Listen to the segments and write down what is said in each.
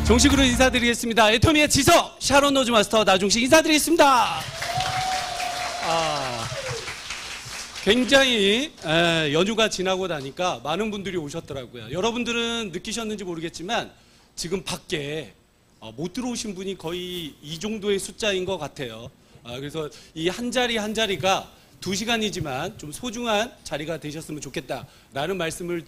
정식으로 인사드리겠습니다. 애터미의 지성, 샤론 노즈 마스터 나중식 인사드리겠습니다. 굉장히 연휴가 지나고 나니까 많은 분들이 오셨더라고요. 여러분들은 느끼셨는지 모르겠지만 지금 밖에 못 들어오신 분이 거의 이 정도의 숫자인 것 같아요. 그래서 이 한 자리 한 자리가 2시간이지만 좀 소중한 자리가 되셨으면 좋겠다라는 말씀을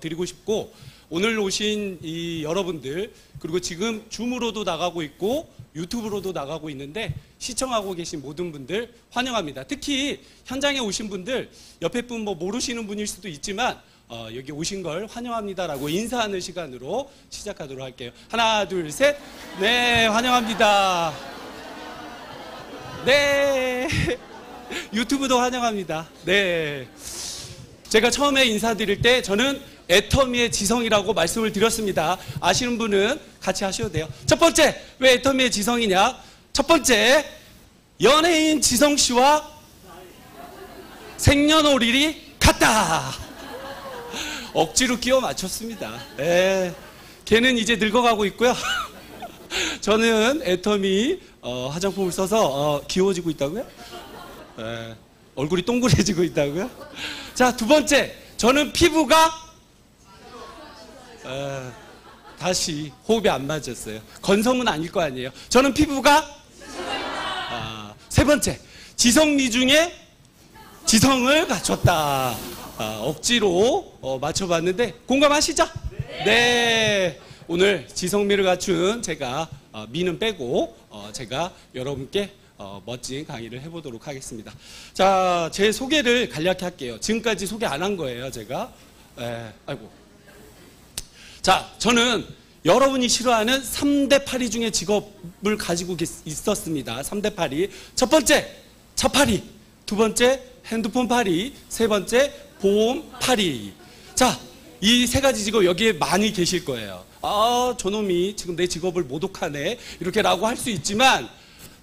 드리고 싶고, 오늘 오신 이 여러분들, 그리고 지금 줌으로도 나가고 있고 유튜브로도 나가고 있는데 시청하고 계신 모든 분들 환영합니다. 특히 현장에 오신 분들, 옆에 분 뭐 모르시는 분일 수도 있지만 여기 오신 걸 환영합니다라고 인사하는 시간으로 시작하도록 할게요. 하나, 둘, 셋. 네, 환영합니다. 네. 유튜브도 환영합니다. 네. 제가 처음에 인사드릴 때 저는 애터미의 지성이라고 말씀을 드렸습니다. 아시는 분은 같이 하셔도 돼요. 첫 번째, 왜 애터미의 지성이냐? 첫 번째, 연예인 지성 씨와 생년월일이 같다. 억지로 끼워 맞췄습니다. 네. 걔는 이제 늙어가고 있고요. 저는 애터미 화장품을 써서 귀여워지고 있다고요? 네. 얼굴이 동그래지고 있다고요? 자, 두 번째, 저는 피부가 다시 호흡이 안 맞았어요. 건성은 아닐 거 아니에요. 저는 피부가 세 번째, 지성미 중에 지성을 갖췄다. 억지로 맞춰봤는데 공감하시죠? 네. 오늘 지성미를 갖춘 제가 미는 빼고 제가 여러분께 멋진 강의를 해보도록 하겠습니다. 자, 제 소개를 간략히 할게요. 지금까지 소개 안 한 거예요, 제가. 아이고. 자, 저는 여러분이 싫어하는 3대 파리 중에 직업을 가지고 있었습니다. 3대 파리. 첫 번째, 차 파리. 두 번째, 핸드폰 파리. 세 번째, 보험 파리. 자, 이 세 가지 직업 여기에 많이 계실 거예요. 저놈이 지금 내 직업을 모독하네. 이렇게 라고 할 수 있지만,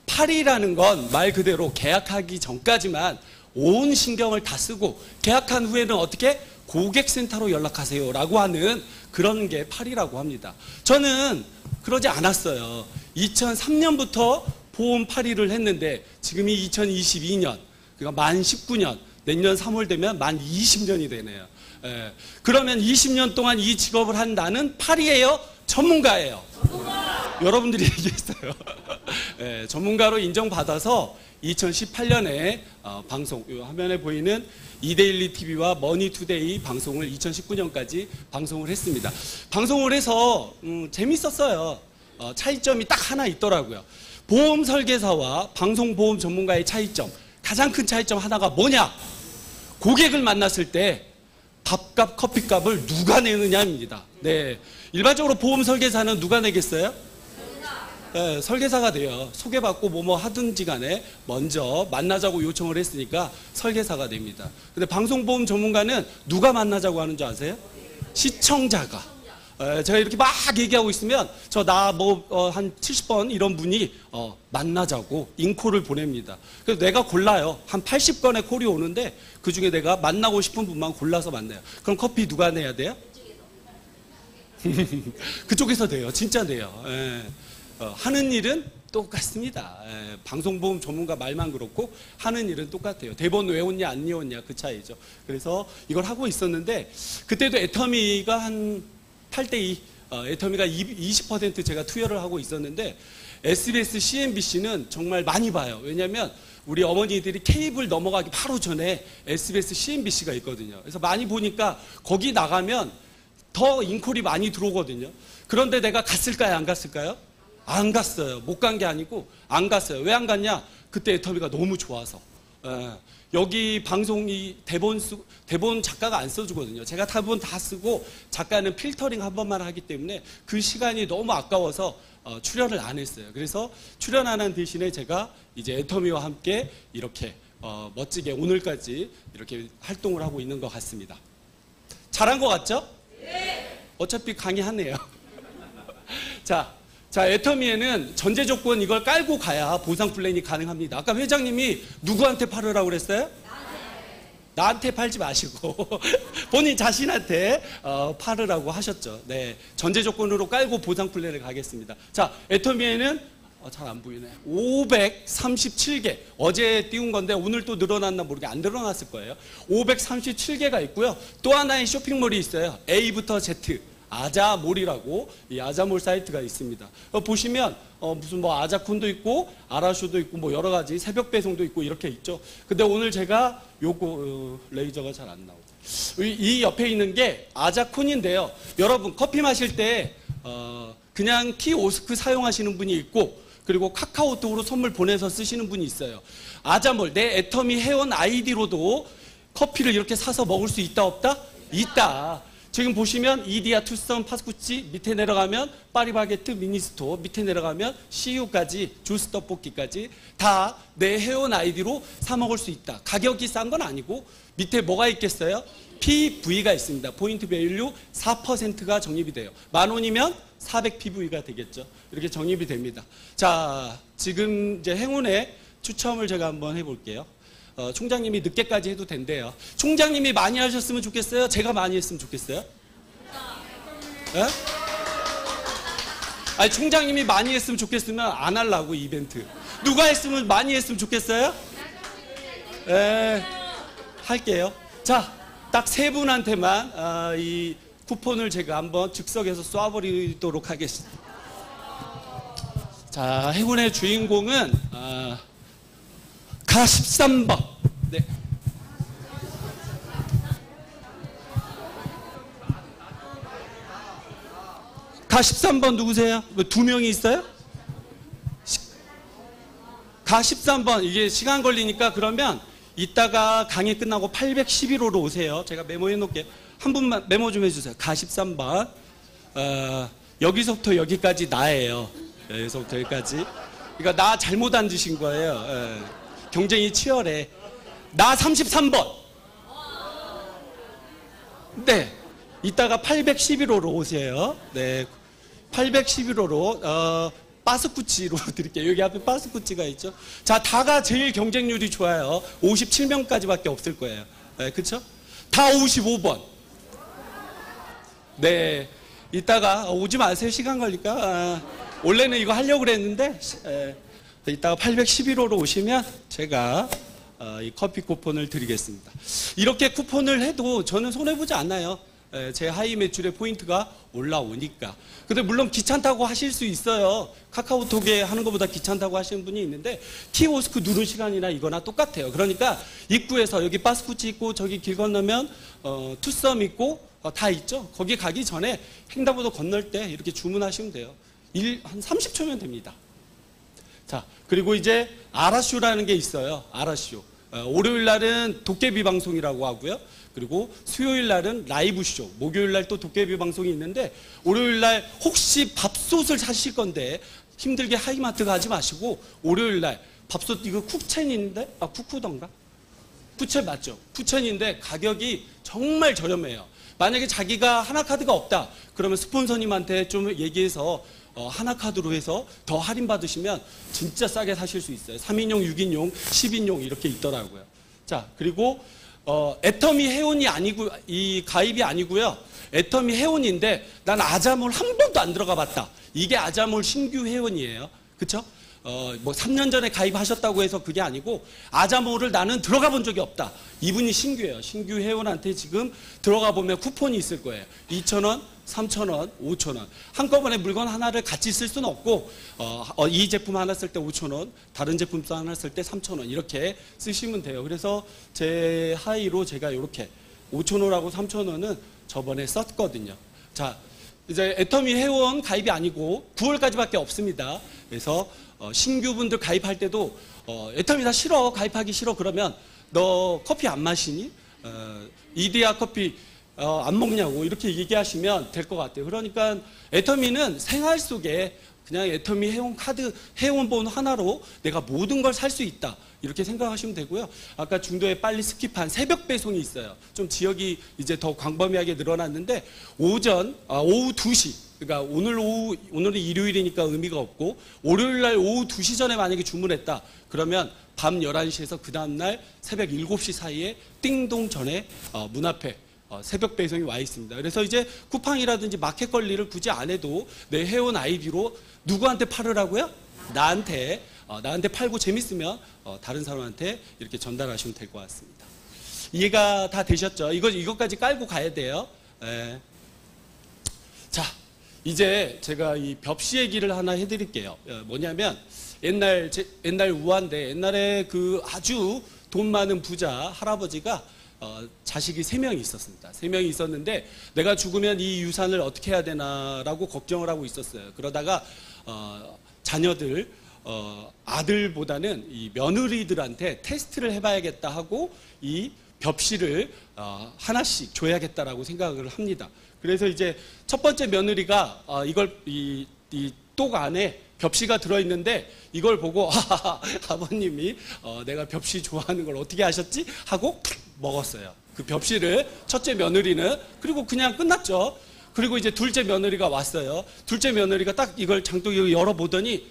파리라는 건 말 그대로 계약하기 전까지만 온 신경을 다 쓰고, 계약한 후에는 어떻게? 고객센터로 연락하세요 라고 하는 그런 게 파리라고 합니다. 저는 그러지 않았어요. 2003년부터 보험 파리를 했는데 지금이 2022년, 그러니까 만 19년, 내년 3월 되면 만 20년이 되네요. 그러면 20년 동안 이 직업을 한 나는 파리예요? 전문가예요? 여러분들이 얘기했어요. 전문가로 인정받아서 2018년에 방송, 이 화면에 보이는 이데일리 TV와 머니투데이 방송을 2019년까지 방송을 했습니다. 방송을 해서 재밌었어요. 차이점이 딱 하나 있더라고요. 보험 설계사와 방송보험 전문가의 차이점, 가장 큰 차이점 하나가 뭐냐? 고객을 만났을 때 밥값, 커피값을 누가 내느냐입니다. 네. 일반적으로 보험 설계사는 누가 내겠어요? 네, 설계사가 돼요. 소개받고 뭐뭐 하든지 간에 먼저 만나자고 요청을 했으니까 설계사가 됩니다. 근데 방송보험 전문가는 누가 만나자고 하는 줄 아세요? 시청자가. 제가 이렇게 막 얘기하고 있으면 한 70번 이런 분이 만나자고 인콜을 보냅니다. 그래서 내가 골라요. 한 80건의 콜이 오는데 그 중에 내가 만나고 싶은 분만 골라서 만나요. 그럼 커피 누가 내야 돼요? 그쪽에서 돼요. 진짜 돼요. 하는 일은 똑같습니다. 방송보험 전문가 말만 그렇고 하는 일은 똑같아요. 대본 외웠냐 안 외웠냐 그 차이죠. 그래서 이걸 하고 있었는데 그때도 애터미가 한 8대2, 애터미가 20% 제가 투여를 하고 있었는데 SBS, CNBC는 정말 많이 봐요. 왜냐하면 우리 어머니들이 케이블 넘어가기 바로 전에 SBS, CNBC가 있거든요. 그래서 많이 보니까 거기 나가면 더 인콜이 많이 들어오거든요. 그런데 내가 갔을까요? 안 갔을까요? 안 갔어요. 못 간 게 아니고 안 갔어요. 왜 안 갔냐? 그때 애터미가 너무 좋아서. 여기 방송이 대본 작가가 안 써주거든요. 제가 대본 다 쓰고 작가는 필터링 한 번만 하기 때문에 그 시간이 너무 아까워서 출연을 안 했어요. 그래서 출연 안 한 대신에 제가 이제 애터미와 함께 이렇게 멋지게 오늘까지 이렇게 활동을 하고 있는 것 같습니다. 잘한 것 같죠? 네. 어차피 강의하네요. 자, 애터미에는 전제 조건 이걸 깔고 가야 보상 플랜이 가능합니다. 아까 회장님이 누구한테 팔으라고 그랬어요? 나한테 팔지 마시고 본인 자신한테 팔으라고 하셨죠. 네, 전제 조건으로 깔고 보상 플랜을 가겠습니다. 자, 애터미에는 잘 안 보이네. 537개. 어제 띄운 건데 오늘 또 늘어났나 모르게 안 늘어났을 거예요. 537개가 있고요. 또 하나의 쇼핑몰이 있어요. A부터 Z. 아자몰이라고 이 아자몰 사이트가 있습니다. 보시면 무슨 뭐 아자콘도 있고 아라쇼도 있고 뭐 여러 가지 새벽 배송도 있고 이렇게 있죠. 근데 오늘 제가 요거 레이저가 잘 안 나오죠. 이 옆에 있는 게 아자콘인데요. 여러분 커피 마실 때 그냥 키오스크 사용하시는 분이 있고 그리고 카카오톡으로 선물 보내서 쓰시는 분이 있어요. 아자몰 내 애터미 회원 아이디로도 커피를 이렇게 사서 먹을 수 있다 없다? 있다. 지금 보시면 이디야, 투썸, 파스쿠치 밑에 내려가면 파리바게트, 미니스토어 밑에 내려가면 CU까지 주스 떡볶이까지 다 내 회원 아이디로 사 먹을 수 있다. 가격이 싼 건 아니고 밑에 뭐가 있겠어요? PV가 있습니다. 포인트 밸류 4%가 적립이 돼요. 10,000원이면 400 PV가 되겠죠. 이렇게 적립이 됩니다. 자, 지금 이제 행운의 추첨을 제가 한번 해볼게요. 총장님이 늦게까지 해도 된대요. 총장님이 많이 하셨으면 좋겠어요? 제가 많이 했으면 좋겠어요? 예? 아니, 총장님이 많이 했으면 좋겠으면 안 하려고, 이벤트. 누가 했으면 많이 했으면 좋겠어요? 예, 할게요. 자, 딱 세 분한테만 이 쿠폰을 제가 한번 즉석에서 쏴버리도록 하겠습니다. 자, 행운의 주인공은 가 13번. 네. 가 13번 누구세요? 두 명이 있어요? 가 13번. 이게 시간 걸리니까 그러면 이따가 강의 끝나고 811호로 오세요. 제가 메모해 놓을게요. 한 분만 메모 좀 해주세요. 가 13번. 여기서부터 여기까지 나예요. 여기서부터 여기까지. 그러니까 나 잘못 앉으신 거예요. 경쟁이 치열해. 나 33번. 네. 이따가 811호로 오세요. 네. 811호로, 빠스쿠치로 드릴게요. 여기 앞에 빠스쿠치가 있죠. 자, 다가 제일 경쟁률이 좋아요. 57명까지밖에 없을 거예요. 네, 그쵸? 다 55번. 네. 이따가 오지 마세요. 시간 걸릴까? 원래는 이거 하려고 그랬는데, 이따가 811호로 오시면 제가 이 커피 쿠폰을 드리겠습니다. 이렇게 쿠폰을 해도 저는 손해보지 않아요. 제 하이 매출의 포인트가 올라오니까. 근데 물론 귀찮다고 하실 수 있어요. 카카오톡에 하는 것보다 귀찮다고 하시는 분이 있는데 키오스크 누른 시간이나 이거나 똑같아요. 그러니까 입구에서 여기 빠스쿠치 있고 저기 길 건너면 투썸 있고 다 있죠. 거기 가기 전에 횡단보도 건널 때 이렇게 주문하시면 돼요. 한 30초면 됩니다. 자, 그리고 이제 아라쇼라는 게 있어요. 아라쇼. 월요일 날은 도깨비 방송이라고 하고요. 그리고 수요일 날은 라이브 쇼. 목요일 날 또 도깨비 방송이 있는데 월요일 날 혹시 밥솥을 사실 건데 힘들게 하이마트 가지 마시고 월요일 날 밥솥 이거 쿡첸인데 쿠쿠던가? 푸첸 맞죠? 푸첸인데 가격이 정말 저렴해요. 만약에 자기가 하나카드가 없다. 그러면 스폰서님한테 좀 얘기해서 하나카드로 해서 더 할인 받으시면 진짜 싸게 사실 수 있어요. 3인용, 6인용, 10인용 이렇게 있더라고요. 자, 그리고 애터미 회원이 아니고 이 가입이 아니고요. 애터미 회원인데 난 아자몰 한 번도 안 들어가 봤다. 이게 아자몰 신규 회원이에요. 그쵸? 뭐 3년 전에 가입하셨다고 해서 그게 아니고 아자몰을 나는 들어가 본 적이 없다. 이분이 신규예요. 신규 회원한테 지금 들어가 보면 쿠폰이 있을 거예요. 2,000원, 3,000원, 5,000원. 한꺼번에 물건 하나를 같이 쓸 수는 없고 이 제품 하나 쓸 때 5,000원, 다른 제품 하나 쓸 때 3,000원 이렇게 쓰시면 돼요. 그래서 제 하이로 제가 이렇게 5,000원하고 3,000원은 저번에 썼거든요. 자, 이제 애터미 회원 가입이 아니고 9월까지밖에 없습니다. 그래서 신규분들 가입할 때도 애터미 다 싫어, 가입하기 싫어 그러면 너 커피 안 마시니? 이디야 커피 안 먹냐고 이렇게 얘기하시면 될 것 같아요. 그러니까 애터미는 생활 속에 그냥 애터미 회원 카드, 회원번 하나로 내가 모든 걸 살 수 있다. 이렇게 생각하시면 되고요. 아까 중도에 빨리 스킵한 새벽 배송이 있어요. 좀 지역이 이제 더 광범위하게 늘어났는데 오후 2시, 그러니까 오늘은 일요일이니까 의미가 없고 월요일 날 오후 2시 전에 만약에 주문했다. 그러면 밤 11시에서 그 다음날 새벽 7시 사이에 띵동 전에 문 앞에 새벽 배송이 와 있습니다. 그래서 이제 쿠팡이라든지 마켓 관리를 굳이 안 해도 내 회원 아이디로 누구한테 팔으라고요? 나한테 팔고 재밌으면 다른 사람한테 이렇게 전달하시면 될 것 같습니다. 이해가 다 되셨죠? 이것까지 깔고 가야 돼요. 예. 자, 이제 제가 이 벽시 얘기를 하나 해드릴게요. 뭐냐면 옛날 우화인데 옛날에 그 아주 돈 많은 부자 할아버지가 자식이 3명이 있었습니다. 3명이 있었는데 내가 죽으면 이 유산을 어떻게 해야 되나라고 걱정을 하고 있었어요. 그러다가 자녀들 아들보다는 이 며느리들한테 테스트를 해봐야겠다 하고 이 벽시를 하나씩 줘야겠다라고 생각을 합니다. 그래서 이제 첫 번째 며느리가 이걸 이 똑 안에 벽시가 들어있는데 이걸 보고 아버님이 내가 벽시 좋아하는 걸 어떻게 아셨지? 하고 먹었어요. 그 벽시를 첫째 며느리는. 그리고 그냥 끝났죠. 그리고 이제 둘째 며느리가 왔어요. 둘째 며느리가 딱 이걸 장독을 열어보더니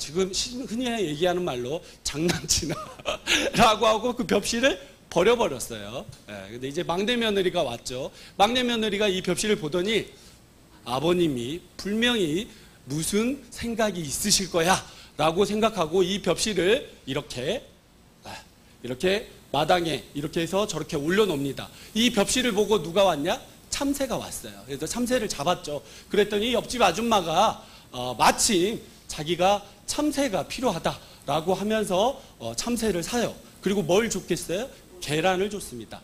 지금 흔히 얘기하는 말로 장난치나 라고 하고 그 벽시를 버려버렸어요. 근데 이제 막내 며느리가 왔죠. 막내 며느리가 이 벽시를 보더니 아버님이 분명히 무슨 생각이 있으실 거야 라고 생각하고 이 벽시를 이렇게 마당에 이렇게 해서 저렇게 올려놓습니다. 이 벽시를 보고 누가 왔냐? 참새가 왔어요. 그래서 참새를 잡았죠. 그랬더니 옆집 아줌마가 마침 자기가 참새가 필요하다라고 하면서 참새를 사요. 그리고 뭘 줬겠어요? 계란을 줬습니다.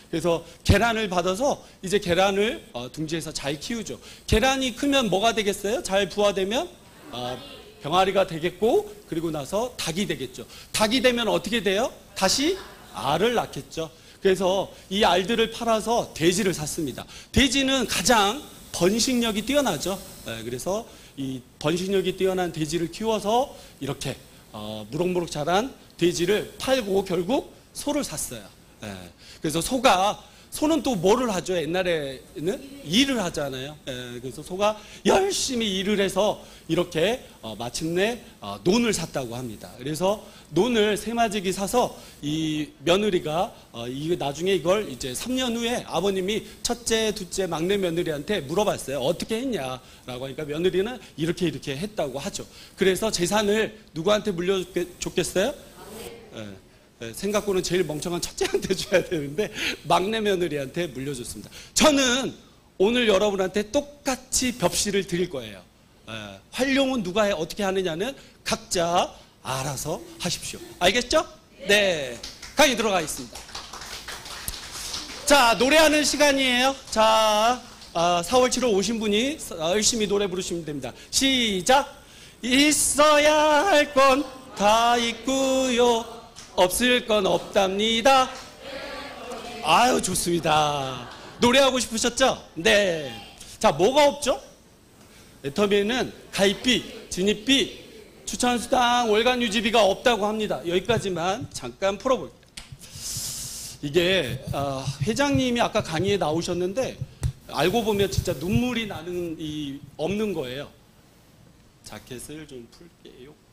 그래서 계란을 받아서 이제 계란을 둥지에서 잘 키우죠. 계란이 크면 뭐가 되겠어요? 잘 부화되면 병아리가 되겠고, 그리고 나서 닭이 되겠죠. 닭이 되면 어떻게 돼요? 다시 알을 낳겠죠. 그래서 이 알들을 팔아서 돼지를 샀습니다. 돼지는 가장 번식력이 뛰어나죠. 그래서 이 번식력이 뛰어난 돼지를 키워서 이렇게 무럭무럭 자란 돼지를 팔고 결국 소를 샀어요. 그래서 소는 또 뭐를 하죠? 옛날에는 일을 하잖아요. 그래서 소가 열심히 일을 해서 이렇게 마침내 논을 샀다고 합니다. 그래서 논을 3마지기 사서 이 며느리가 나중에 이걸 이제 3년 후에 아버님이 첫째, 둘째, 막내 며느리한테 물어봤어요. 어떻게 했냐라고 하니까 며느리는 이렇게 했다고 하죠. 그래서 재산을 누구한테 물려줬겠어요? 생각고는 제일 멍청한 첫째한테 줘야 되는데 막내 며느리한테 물려줬습니다. 저는 오늘 여러분한테 똑같이 벽시를 드릴 거예요. 활용은 누가 어떻게 하느냐는 각자 알아서 하십시오. 알겠죠? 네. 강의 들어가겠습니다. 자, 노래하는 시간이에요. 자, 4월 7일 오신 분이 열심히 노래 부르시면 됩니다. 시작! 있어야 할 건 다 있고요. 없을 건 없답니다. 아유, 좋습니다. 노래하고 싶으셨죠? 네. 자, 뭐가 없죠? 애터미에는 가입비, 진입비, 추천수당, 월간 유지비가 없다고 합니다. 여기까지만 잠깐 풀어볼게요. 이게 회장님이 아까 강의에 나오셨는데 알고 보면 진짜 눈물이 나는 없는 거예요. 자켓을 좀 풀게요.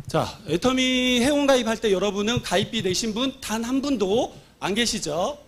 자, 애터미 회원가입할 때 여러분은 가입비 내신 분 단 한 분도 안 계시죠?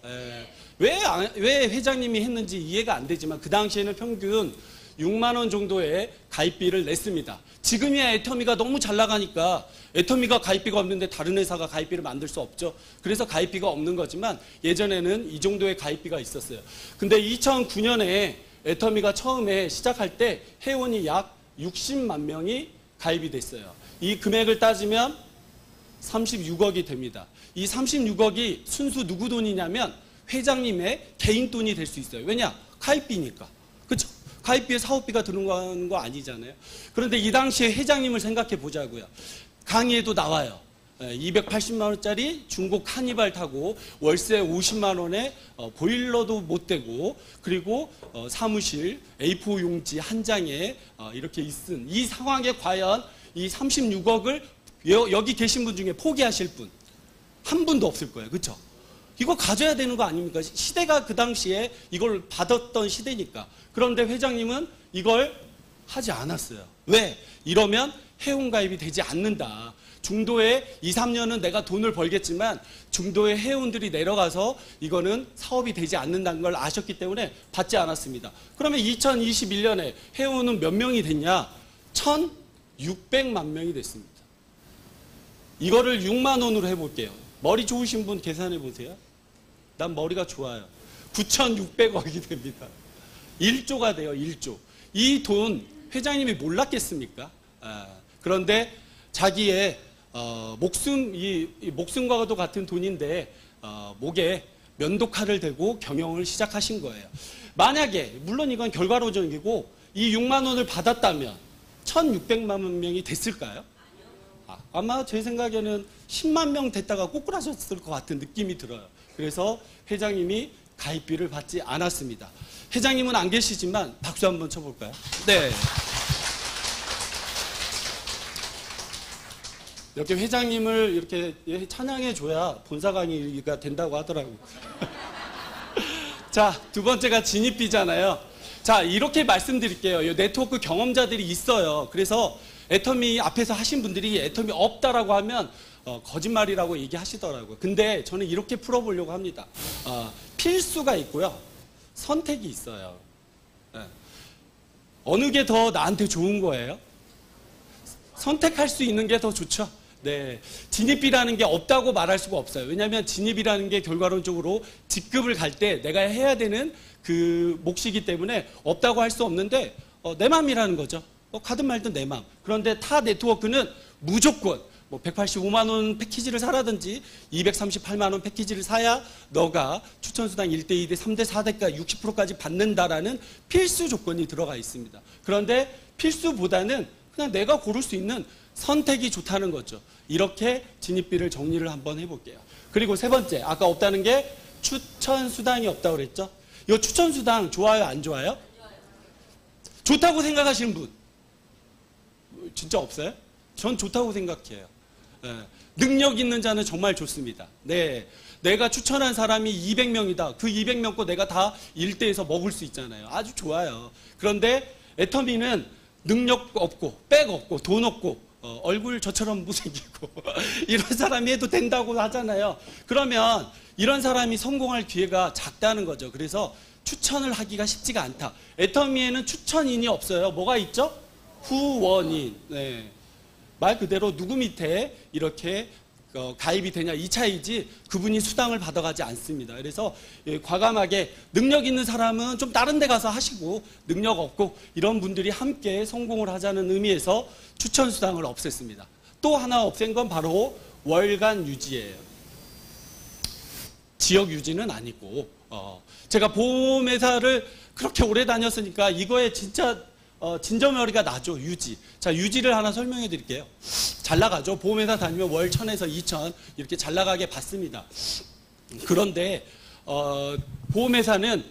왜 회장님이 했는지 이해가 안 되지만 그 당시에는 평균 6만 원 정도의 가입비를 냈습니다. 지금이야 애터미가 너무 잘 나가니까 애터미가 가입비가 없는데 다른 회사가 가입비를 만들 수 없죠. 그래서 가입비가 없는 거지만 예전에는 이 정도의 가입비가 있었어요. 근데 2009년에 애터미가 처음에 시작할 때 회원이 약 60만 명이 가입이 됐어요. 이 금액을 따지면 36억이 됩니다. 이 36억이 순수 누구 돈이냐면 회장님의 개인 돈이 될 수 있어요. 왜냐? 가입비니까. 그렇죠? 가입비에 사업비가 들어가는 거 아니잖아요. 그런데 이 당시에 회장님을 생각해 보자고요. 강의에도 나와요. 280만 원짜리 중고 카니발 타고 월세 50만 원에 보일러도 못 대고 그리고 사무실 A4 용지 한 장에 이렇게 있은 이 상황에 과연 이 36억을 여기 계신 분 중에 포기하실 분 한 분도 없을 거예요. 그렇죠? 이거 가져야 되는 거 아닙니까? 시대가 그 당시에 이걸 받았던 시대니까. 그런데 회장님은 이걸 하지 않았어요. 왜? 이러면 회원가입이 되지 않는다. 중도에 2, 3년은 내가 돈을 벌겠지만 중도에 회원들이 내려가서 이거는 사업이 되지 않는다는 걸 아셨기 때문에 받지 않았습니다. 그러면 2021년에 회원은 몇 명이 됐냐? 1,600만 명이 됐습니다. 이거를 6만 원으로 해볼게요. 머리 좋으신 분 계산해 보세요. 난 머리가 좋아요. 9,600억이 됩니다. 1조가 돼요. 1조. 이 돈 회장님이 몰랐겠습니까? 그런데 자기의 목숨과도 같은 돈인데 목에 면도칼을 대고 경영을 시작하신 거예요. 만약에 물론 이건 결과론적이고 이 6만 원을 받았다면 1,600만 명이 됐을까요? 아마 제 생각에는 10만 명 됐다가 꼬꾸라졌을 것 같은 느낌이 들어요. 그래서 회장님이 가입비를 받지 않았습니다. 회장님은 안 계시지만 박수 한번 쳐볼까요? 네. 이렇게 회장님을 이렇게 찬양해 줘야 본사 강의가 된다고 하더라고요. 자, 두 번째가 진입비잖아요. 자, 이렇게 말씀드릴게요. 이 네트워크 경험자들이 있어요. 그래서 애터미 앞에서 하신 분들이 애터미 없다라고 하면 거짓말이라고 얘기하시더라고요. 근데 저는 이렇게 풀어보려고 합니다. 필수가 있고요. 선택이 있어요. 네. 어느 게 더 나한테 좋은 거예요? 선택할 수 있는 게 더 좋죠. 네, 진입이라는 게 없다고 말할 수가 없어요. 왜냐하면 진입이라는 게 결과론적으로 직급을 갈 때 내가 해야 되는 그 몫이기 때문에 없다고 할 수 없는데 내 맘이라는 거죠. 가든 말든 내 맘. 그런데 타 네트워크는 무조건 185만 원 패키지를 사라든지 238만 원 패키지를 사야 너가 추천수당 1대 2대 3대 4대가 60%까지 받는다라는 필수 조건이 들어가 있습니다. 그런데 필수보다는 그냥 내가 고를 수 있는 선택이 좋다는 거죠. 이렇게 진입비를 정리를 한번 해볼게요. 그리고 세 번째, 아까 없다는 게 추천수당이 없다고 그랬죠? 이 추천수당 좋아요, 안 좋아요? 좋다고 생각하시는 분 진짜 없어요? 전 좋다고 생각해요. 네. 능력 있는 자는 정말 좋습니다. 네, 내가 추천한 사람이 200명이다. 그 200명 거 내가 다 일대에서 먹을 수 있잖아요. 아주 좋아요. 그런데 애터미는 능력 없고 백 없고 돈 없고 얼굴 저처럼 못생기고 이런 사람이 해도 된다고 하잖아요. 그러면 이런 사람이 성공할 기회가 작다는 거죠. 그래서 추천을 하기가 쉽지가 않다. 애터미에는 추천인이 없어요. 뭐가 있죠? 후원인. 네. 말 그대로 누구 밑에 이렇게 가입이 되냐 이 차이지 그분이 수당을 받아가지 않습니다. 그래서 과감하게 능력 있는 사람은 좀 다른 데 가서 하시고 능력 없고 이런 분들이 함께 성공을 하자는 의미에서 추천 수당을 없앴습니다. 또 하나 없앤 건 바로 월간 유지예요. 지역 유지는 아니고 제가 보험회사를 그렇게 오래 다녔으니까 이거에 진짜 진저머리가 나죠. 유지. 자, 유지를 하나 설명해 드릴게요. 잘 나가죠. 보험회사 다니면 월 1,000에서 2,000 이렇게 잘 나가게 받습니다. 그런데 보험회사는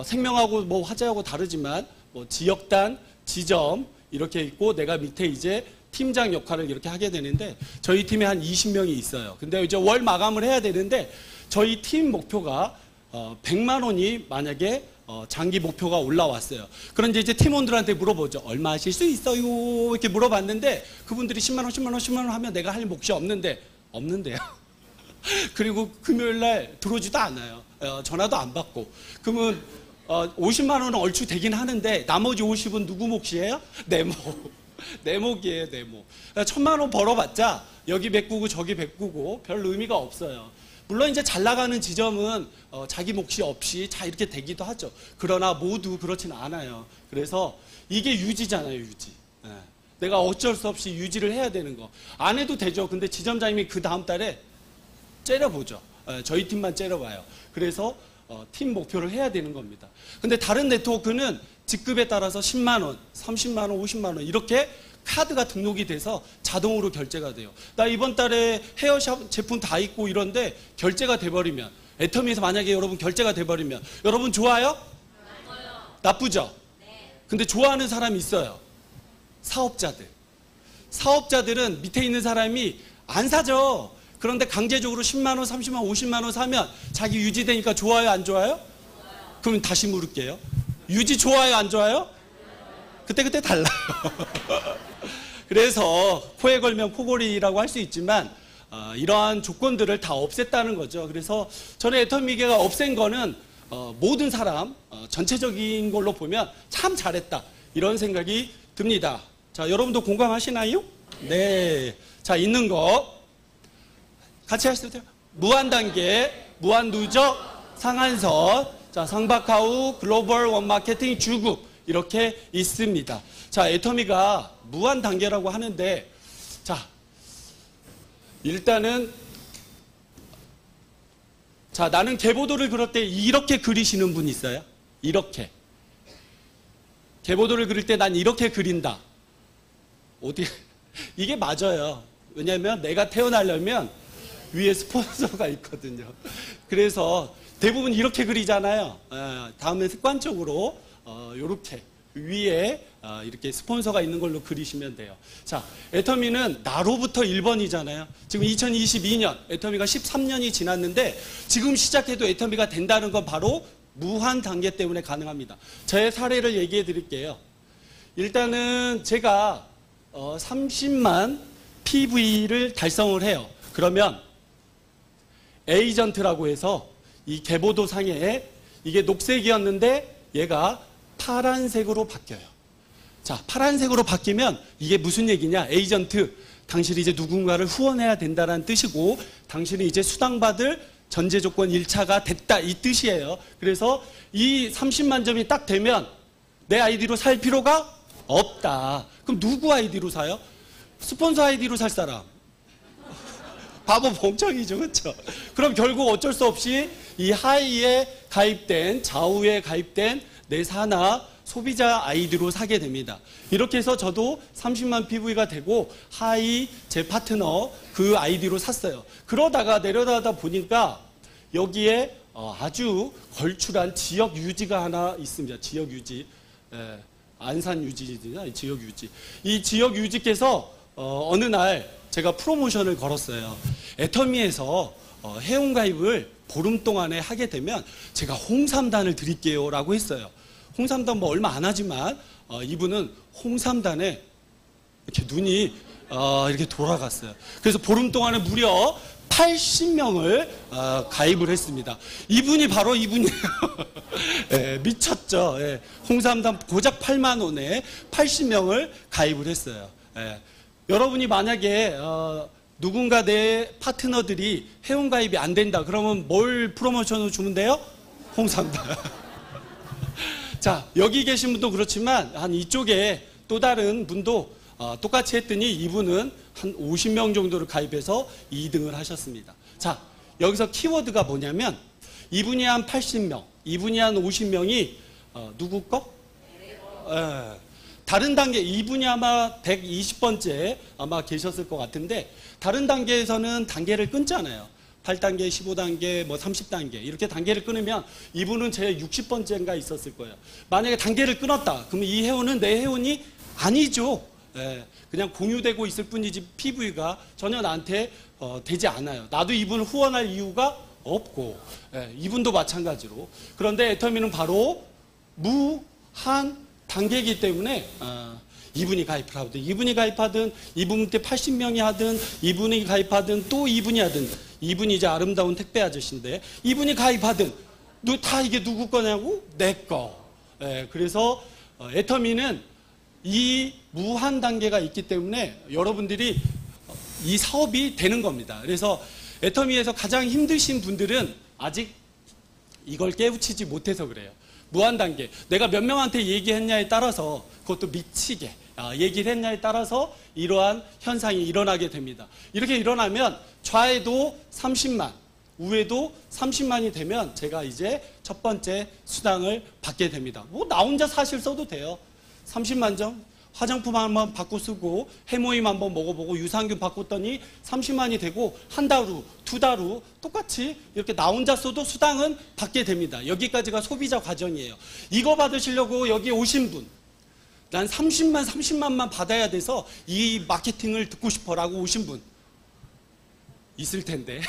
생명하고 뭐 화재하고 다르지만 뭐 지역단, 지점 이렇게 있고 내가 밑에 이제 팀장 역할을 이렇게 하게 되는데 저희 팀에 한 20명이 있어요. 근데 이제 월 마감을 해야 되는데 저희 팀 목표가 100만 원이 만약에 장기 목표가 올라왔어요. 그런데 이제 팀원들한테 물어보죠. 얼마 하실 수 있어요? 이렇게 물어봤는데 그분들이 10만 원, 10만 원, 10만 원 하면 내가 할 몫이 없는데요. 그리고 금요일 날 들어오지도 않아요. 전화도 안 받고. 그러면 50만 원은 얼추 되긴 하는데 나머지 50은 누구 몫이에요? 내 몫. 내 몫이에요, 내 몫. 1,000만 원 벌어봤자 여기 메꾸고 저기 메꾸고 별 의미가 없어요. 물론 이제 잘 나가는 지점은 자기 몫이 없이 자 이렇게 되기도 하죠. 그러나 모두 그렇지는 않아요. 그래서 이게 유지잖아요, 유지. 네. 내가 어쩔 수 없이 유지를 해야 되는 거. 안 해도 되죠. 근데 지점장님이 그 다음 달에 째려보죠. 저희 팀만 째려봐요. 그래서 팀 목표를 해야 되는 겁니다. 근데 다른 네트워크는 직급에 따라서 10만 원, 30만 원, 50만 원 이렇게 카드가 등록이 돼서 자동으로 결제가 돼요. 나 이번 달에 헤어샵 제품 다 있고 이런데 결제가 돼버리면 애터미에서 만약에 여러분 결제가 돼버리면 여러분 좋아요? 나쁘죠? 근데 좋아하는 사람이 있어요. 사업자들. 사업자들은 밑에 있는 사람이 안 사죠. 그런데 강제적으로 10만 원, 30만 원, 50만 원 사면 자기 유지되니까 좋아요, 안 좋아요? 그럼 다시 물을게요. 유지 좋아요, 안 좋아요? 그때그때 달라요. 그래서 코에 걸면 코골이라고 할 수 있지만 이러한 조건들을 다 없앴다는 거죠. 그래서 저는 애터미계가 없앤 거는 모든 사람 전체적인 걸로 보면 참 잘했다 이런 생각이 듭니다. 자, 여러분도 공감하시나요? 네. 자, 있는 거 같이 하시면 돼요. 무한단계, 무한누적, 상한선, 자, 상박하우, 글로벌 원마케팅, 주국 이렇게 있습니다. 자, 애터미가 무한단계라고 하는데, 자, 일단은 자, 나는 계보도를 그릴 때 이렇게 그리시는 분 있어요? 이렇게. 계보도를 그릴 때 난 이렇게 그린다. 어디 이게 맞아요. 왜냐하면 내가 태어나려면 위에 스폰서가 있거든요. 그래서 대부분 이렇게 그리잖아요. 다음에 습관적으로 이렇게 위에 이렇게 스폰서가 있는 걸로 그리시면 돼요. 자, 애터미는 나로부터 1번이잖아요. 지금 2022년 애터미가 13년이 지났는데 지금 시작해도 애터미가 된다는 건 바로 무한 단계 때문에 가능합니다. 제 사례를 얘기해 드릴게요. 일단은 제가 30만 PV를 달성을 해요. 그러면 에이전트라고 해서 이 계보도 상에 이게 녹색이었는데 얘가 파란색으로 바뀌어요. 자, 파란색으로 바뀌면 이게 무슨 얘기냐? 에이전트, 당신이 이제 누군가를 후원해야 된다는 뜻이고 당신이 이제 수당받을 전제 조건 1차가 됐다 이 뜻이에요. 그래서 이 30만 점이 딱 되면 내 아이디로 살 필요가 없다. 그럼 누구 아이디로 사요? 스폰서 아이디로 살 사람. 바보 멍청이죠, 그렇죠? 그럼 결국 어쩔 수 없이 이 하이에 가입된, 좌우에 가입된 내 사나 소비자 아이디로 사게 됩니다. 이렇게 해서 저도 30만 PV가 되고 하이 제 파트너 그 아이디로 샀어요. 그러다가 내려다가 보니까 여기에 아주 걸출한 지역 유지가 하나 있습니다. 지역 유지. 안산 유지나 지역 유지. 이 지역 유지께서 어느 날 제가 프로모션을 걸었어요. 애터미에서 회원가입을 보름 동안에 하게 되면 제가 홍삼단을 드릴게요 라고 했어요. 홍삼단 뭐 얼마 안 하지만 이분은 홍삼단에 이렇게 눈이 이렇게 돌아갔어요. 그래서 보름 동안에 무려 80명을 가입을 했습니다. 이분이 바로 이분이에요. 예, 미쳤죠. 예, 홍삼단 고작 8만 원에 80명을 가입을 했어요. 예, 여러분이 만약에 누군가 내 파트너들이 회원가입이 안 된다 그러면 뭘 프로모션을 주면 돼요? 홍삼단. 자, 여기 계신 분도 그렇지만 한 이쪽에 또 다른 분도 똑같이 했더니 이분은 한 50명 정도를 가입해서 2등을 하셨습니다. 자, 여기서 키워드가 뭐냐면 이분이 한 80명, 이분이 한 50명이 누구 거? 다른 단계, 이분이 아마 120번째 아마 계셨을 것 같은데 다른 단계에서는 단계를 끊잖아요. 8단계, 15단계, 뭐 30단계 이렇게 단계를 끊으면 이분은 제 60번째인가 있었을 거예요. 만약에 단계를 끊었다. 그러면 이 회원은 내 회원이 아니죠. 예, 그냥 공유되고 있을 뿐이지 PV가 전혀 나한테 되지 않아요. 나도 이분을 후원할 이유가 없고 이분도 마찬가지로. 그런데 애터미는 바로 무한 단계이기 때문에 이분이 가입을 하든 이분이 가입하든 이분 때 80명이 하든 이분이 가입하든 또 이분이 하든 이분이 이제 아름다운 택배 아저씨인데 이분이 가입하든 다 이게 누구 거냐고? 내 거. 그래서 애터미는 이 무한 단계가 있기 때문에 여러분들이 이 사업이 되는 겁니다. 그래서 애터미에서 가장 힘드신 분들은 아직 이걸 깨우치지 못해서 그래요. 무한 단계. 내가 몇 명한테 얘기했냐에 따라서 그것도 미치게 얘기를 했냐에 따라서 이러한 현상이 일어나게 됩니다. 이렇게 일어나면 좌에도 30만, 우에도 30만이 되면 제가 이제 첫 번째 수당을 받게 됩니다. 뭐 나 혼자 사실 써도 돼요. 30만 점 화장품 한번 받고 쓰고 해모임 한번 먹어보고 유산균 바꿨더니 30만이 되고 한 달 후, 두 달 후 똑같이 이렇게 나 혼자 써도 수당은 받게 됩니다. 여기까지가 소비자 과정이에요. 이거 받으시려고 여기 오신 분, 난 30만만 받아야 돼서 이 마케팅을 듣고 싶어라고 오신 분, 있을 텐데.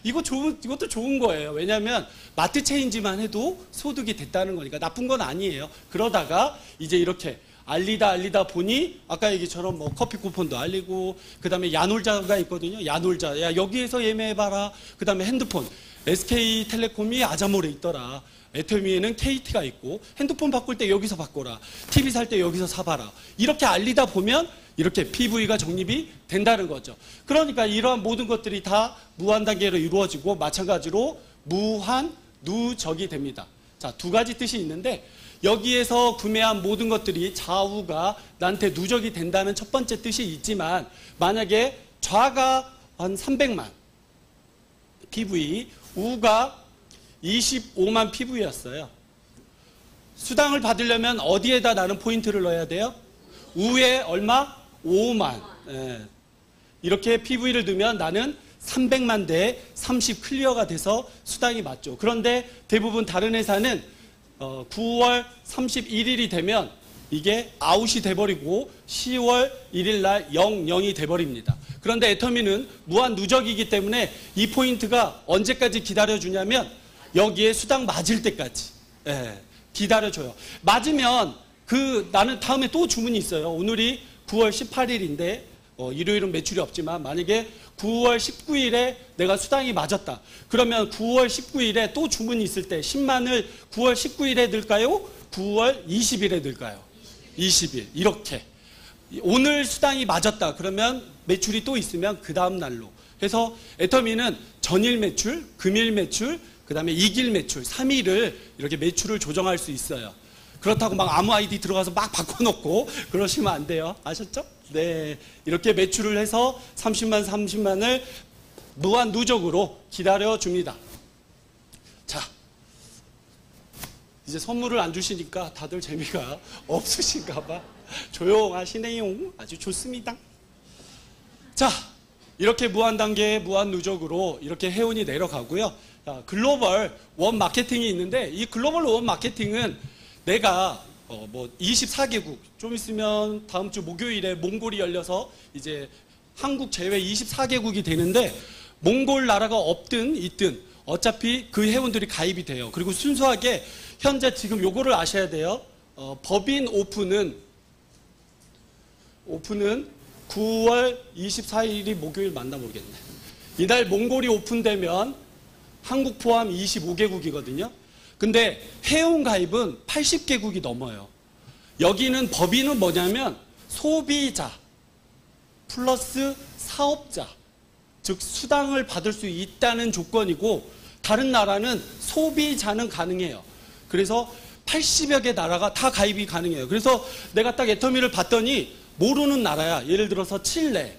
이것도 좋은 거예요. 왜냐하면 마트 체인지만 해도 소득이 됐다는 거니까 나쁜 건 아니에요. 그러다가 이제 이렇게 알리다 보니 아까 얘기처럼 뭐 커피 쿠폰도 알리고 그다음에 야놀자가 있거든요. 야놀자. 야, 여기에서 예매해봐라. 그다음에 핸드폰. SK텔레콤이 아자몰에 있더라. 애터미에는 KT가 있고 핸드폰 바꿀 때 여기서 바꿔라. TV 살 때 여기서 사봐라. 이렇게 알리다 보면 이렇게 PV가 적립이 된다는 거죠. 그러니까 이러한 모든 것들이 다 무한 단계로 이루어지고 마찬가지로 무한 누적이 됩니다. 자, 두 가지 뜻이 있는데 여기에서 구매한 모든 것들이 좌우가 나한테 누적이 된다는 첫 번째 뜻이 있지만 만약에 좌가 한 300만 PV, 우가 25만 PV였어요. 수당을 받으려면 어디에다 나는 포인트를 넣어야 돼요? 우에 얼마? 5만. 예. 이렇게 PV를 넣으면 나는 300만 대 30 클리어가 돼서 수당이 맞죠. 그런데 대부분 다른 회사는 9월 31일이 되면 이게 아웃이 돼버리고 10월 1일 날 00이 돼버립니다. 그런데 애터미는 무한 누적이기 때문에 이 포인트가 언제까지 기다려주냐면 여기에 수당 맞을 때까지 기다려줘요. 맞으면 나는 다음에 또 주문이 있어요. 오늘이 9월 18일인데 일요일은 매출이 없지만 만약에 9월 19일에 내가 수당이 맞았다. 그러면 9월 19일에 또 주문이 있을 때 10만을 9월 19일에 넣을까요? 9월 20일에 넣을까요? 20일. 이렇게. 오늘 수당이 맞았다. 그러면 매출이 또 있으면 그 다음 날로. 그래서 애터미는 전일 매출, 금일 매출, 그 다음에 2일 매출, 3일을 이렇게 매출을 조정할 수 있어요. 그렇다고 막 아무 아이디 들어가서 막 바꿔놓고 그러시면 안 돼요. 아셨죠? 네. 이렇게 매출을 해서 30만을 무한 누적으로 기다려줍니다. 자. 이제 선물을 안 주시니까 다들 재미가 없으신가 봐. 조용하시네요. 아주 좋습니다. 자. 이렇게 무한 단계의 무한 누적으로 이렇게 해운이 내려가고요. 자, 글로벌 원 마케팅이 있는데 이 글로벌 원 마케팅은 내가 24개국 좀 있으면 다음 주 목요일에 몽골이 열려서 이제 한국 제외 24개국이 되는데 몽골 나라가 없든 있든 어차피 그 회원들이 가입이 돼요. 그리고 순수하게 현재 지금 요거를 아셔야 돼요. 법인 오픈은 9월 24일이 목요일 맞나 모르겠네. 이날 몽골이 오픈되면 한국 포함 25개국이거든요. 근데 회원 가입은 80개국이 넘어요. 여기는 법인은 뭐냐면 소비자 플러스 사업자, 즉 수당을 받을 수 있다는 조건이고 다른 나라는 소비자는 가능해요. 그래서 80여 개 나라가 다 가입이 가능해요. 그래서 내가 딱 애터미를 봤더니 모르는 나라야. 예를 들어서 칠레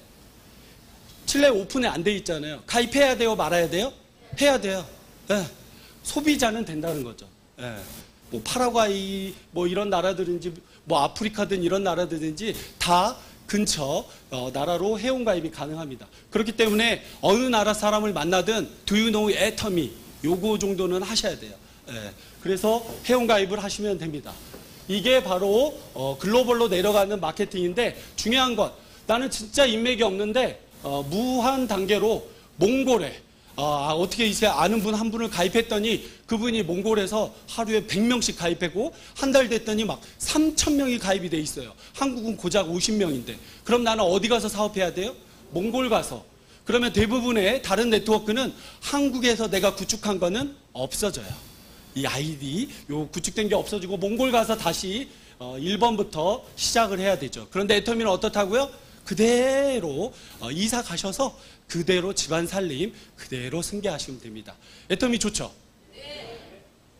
오픈에 안 돼 있잖아요. 가입해야 돼요? 말아야 돼요? 해야 돼요. 네. 소비자는 된다는 거죠. 네. 뭐 파라과이 뭐 이런 나라들인지 뭐 아프리카든 이런 나라들인지 다 근처 나라로 회원 가입이 가능합니다. 그렇기 때문에 어느 나라 사람을 만나든 Do you know 애터미? 요거 정도는 하셔야 돼요. 네. 그래서 회원 가입을 하시면 됩니다. 이게 바로 글로벌로 내려가는 마케팅인데 중요한 건 나는 진짜 인맥이 없는데 무한 단계로 몽골에 어떻게 이제 아는 분 한 분을 가입했더니 그분이 몽골에서 하루에 100명씩 가입했고 한 달 됐더니 막 3,000명이 가입이 돼 있어요. 한국은 고작 50명인데 그럼 나는 어디 가서 사업해야 돼요? 몽골 가서. 그러면 대부분의 다른 네트워크는 한국에서 내가 구축한 거는 없어져요. 이 아이디 요 구축된 게 없어지고 몽골 가서 다시 1번부터 시작을 해야 되죠. 그런데 애터미는 어떻다고요? 그대로 이사 가셔서 그대로 집안 살림 그대로 승계하시면 됩니다. 애터미 좋죠?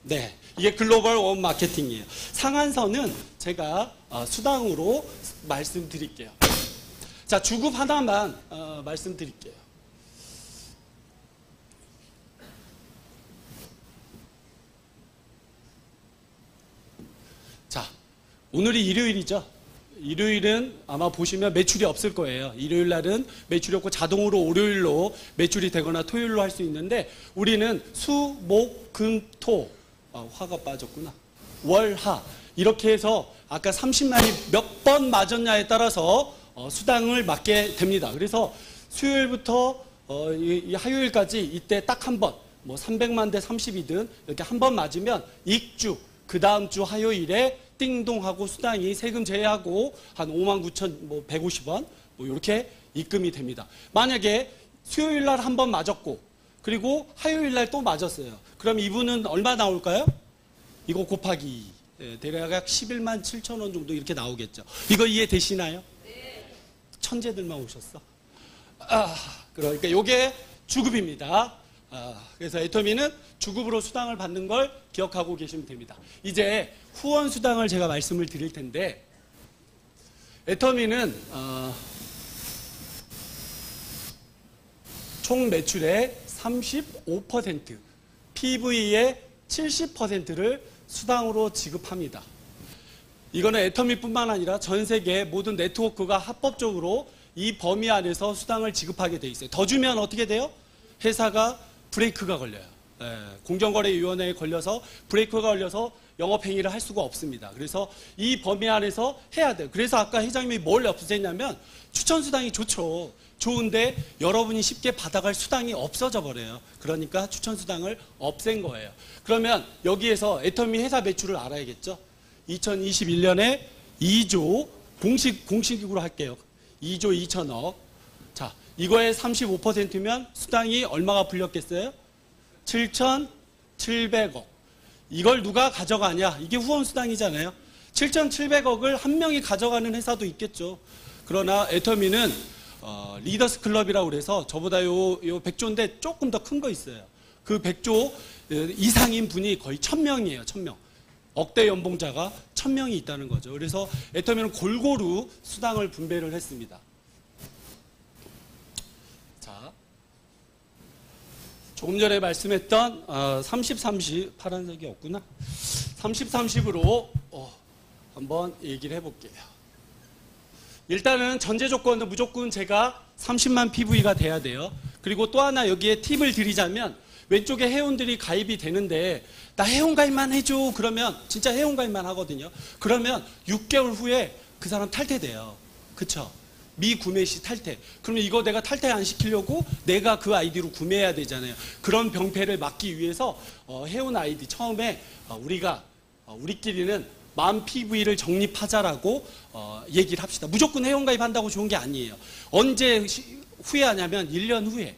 네. 이게 글로벌 원 마케팅이에요. 상한선은 제가 수당으로 말씀드릴게요. 자, 주급 하나만 말씀드릴게요. 자, 오늘이 일요일이죠. 일요일은 아마 보시면 매출이 없을 거예요. 일요일 날은 매출이 없고 자동으로 월요일로 매출이 되거나 토요일로 할 수 있는데 우리는 수, 목, 금, 토 화가 빠졌구나. 월, 하 이렇게 해서 아까 30만이 몇 번 맞았냐에 따라서 수당을 맞게 됩니다. 그래서 수요일부터 이 화요일까지 이때 딱 한 번, 뭐 300만 대 30이든 이렇게 한 번 맞으면 익주, 그 다음 주 화요일에 띵동하고 수당이 세금 제외하고 한 59,150원 뭐 이렇게 입금이 됩니다. 만약에 수요일 날 한 번 맞았고 그리고 화요일 날 또 맞았어요. 그럼 이분은 얼마 나올까요? 이거 곱하기 2. 대략 11만 7천 원 정도 이렇게 나오겠죠. 이거 이해되시나요? 네. 천재들만 오셨어. 그러니까 이게 주급입니다. 그래서 애터미는 주급으로 수당을 받는 걸 기억하고 계시면 됩니다. 이제 후원 수당을 제가 말씀을 드릴 텐데 애터미는 총 매출의 35%, PV의 70%를 수당으로 지급합니다. 이거는 애터미뿐만 아니라 전 세계 모든 네트워크가 합법적으로 이 범위 안에서 수당을 지급하게 돼 있어요. 더 주면 어떻게 돼요? 회사가 브레이크가 걸려요. 공정거래위원회에 걸려서 브레이크가 걸려서 영업행위를 할 수가 없습니다. 그래서 이 범위 안에서 해야 돼요. 그래서 아까 회장님이 뭘 없앴냐면 추천수당이 좋죠. 좋은데 여러분이 쉽게 받아갈 수당이 없어져 버려요. 그러니까 추천수당을 없앤 거예요. 그러면 여기에서 애터미 회사 매출을 알아야겠죠. 2021년에 2조 공식으로 할게요. 2조 2천억. 자, 이거의 35%면 수당이 얼마가 불렸겠어요? 7,700억. 이걸 누가 가져가냐? 이게 후원수당이잖아요. 7,700억을 한 명이 가져가는 회사도 있겠죠. 그러나 애터미는 리더스 클럽이라고 그래서 저보다 요 100조인데 조금 더 큰 거 있어요. 그 100조 이상인 분이 거의 1000명이에요. 1000명. 억대 연봉자가 1000명이 있다는 거죠. 그래서 애터미는 골고루 수당을 분배를 했습니다. 자, 조금 전에 말씀했던 30, 30 파란색이 없구나. 30, 30으로 한번 얘기를 해볼게요. 일단은 전제 조건은 무조건 제가 30만 PV가 돼야 돼요. 그리고 또 하나 여기에 팁을 드리자면 왼쪽에 회원들이 가입이 되는데 나 회원가입만 해줘 그러면 진짜 회원가입만 하거든요. 그러면 6개월 후에 그 사람 탈퇴돼요. 그쵸? 미구매 시 탈퇴. 그러면 이거 내가 탈퇴 안 시키려고 내가 그 아이디로 구매해야 되잖아요. 그런 병폐를 막기 위해서 회원 아이디 처음에 우리끼리는 만 PV를 적립하자라고 얘기를 합시다. 무조건 회원가입한다고 좋은 게 아니에요. 언제 후회하냐면 1년 후에.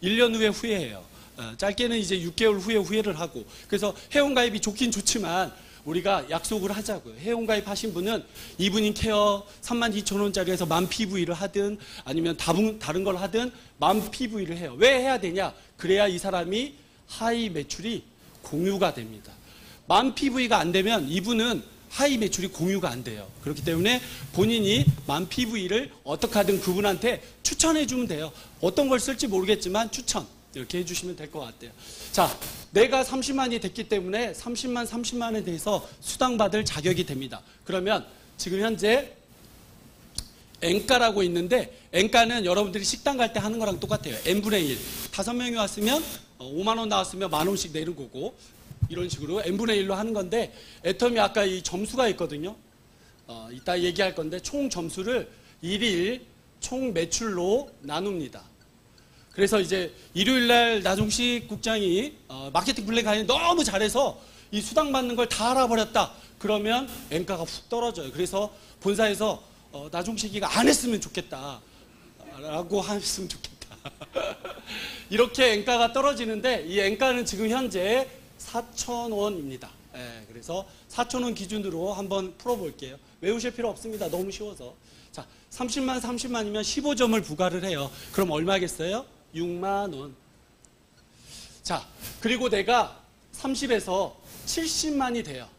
1년 후에 후회해요. 짧게는 이제 6개월 후에 후회를 하고. 그래서 회원가입이 좋긴 좋지만 우리가 약속을 하자고요. 회원가입 하신 분은 이브닝 케어 32,000원짜리에서 만 PV를 하든 아니면 다른 걸 하든 만 PV를 해요. 왜 해야 되냐? 그래야 이 사람이 하이 매출이 공유가 됩니다. 만 PV가 안 되면 이분은 하이 매출이 공유가 안 돼요. 그렇기 때문에 본인이 만 PV를 어떻게 하든 그분한테 추천해 주면 돼요. 어떤 걸 쓸지 모르겠지만 추천 이렇게 해주시면 될 것 같아요. 자, 내가 30만이 됐기 때문에 30만에 대해서 수당받을 자격이 됩니다. 그러면 지금 현재 N가라고 있는데 N가는 여러분들이 식당 갈 때 하는 거랑 똑같아요. N분의 1. 5명이 왔으면 5만 원 나왔으면 만 원씩 내는 거고 이런 식으로 n분의 1로 하는 건데 애터미 아까 이 점수가 있거든요. 이따 얘기할 건데 총 점수를 1일 총 매출로 나눕니다. 그래서 이제 일요일날 나종식 국장이 마케팅 블랙 강의 너무 잘해서 이 수당 받는 걸 다 알아버렸다. 그러면 N가가 훅 떨어져요. 그래서 본사에서 나종식이가 안 했으면 좋겠다. 라고 했으면 좋겠다. 이렇게 N가가 떨어지는데 이 N가는 지금 현재 4,000원입니다. 그래서 4,000원 기준으로 한번 풀어볼게요. 외우실 필요 없습니다. 너무 쉬워서. 자, 30만이면 15점을 부과를 해요. 그럼 얼마겠어요? 6만 원. 자, 그리고 내가 30에서 70만이 돼요.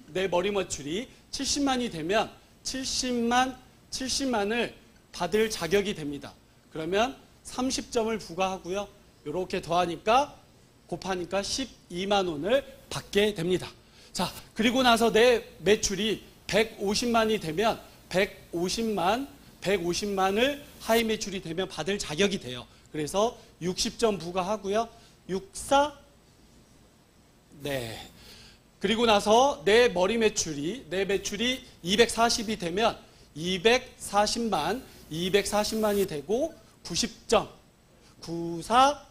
내 머리 매출이 70만이 되면 70만을 받을 자격이 됩니다. 그러면 30점을 부과하고요. 이렇게 더하니까 곱하니까 12만 원을 받게 됩니다. 자, 그리고 나서 내 매출이 150만이 되면 150만을 하이 매출이 되면 받을 자격이 돼요. 그래서 60점 부과하고요. 64 네. 그리고 나서 내 매출이 240이 되면 240만이 되고 90점. 94.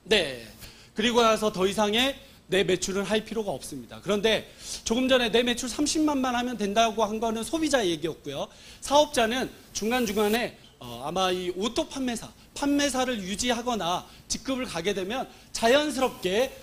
네. 그리고 나서 더 이상의 내 매출은 할 필요가 없습니다. 그런데 조금 전에 내 매출 30만만 하면 된다고 한 거는 소비자 얘기였고요. 사업자는 중간중간에 아마 이 오토 판매사를 유지하거나 직급을 가게 되면 자연스럽게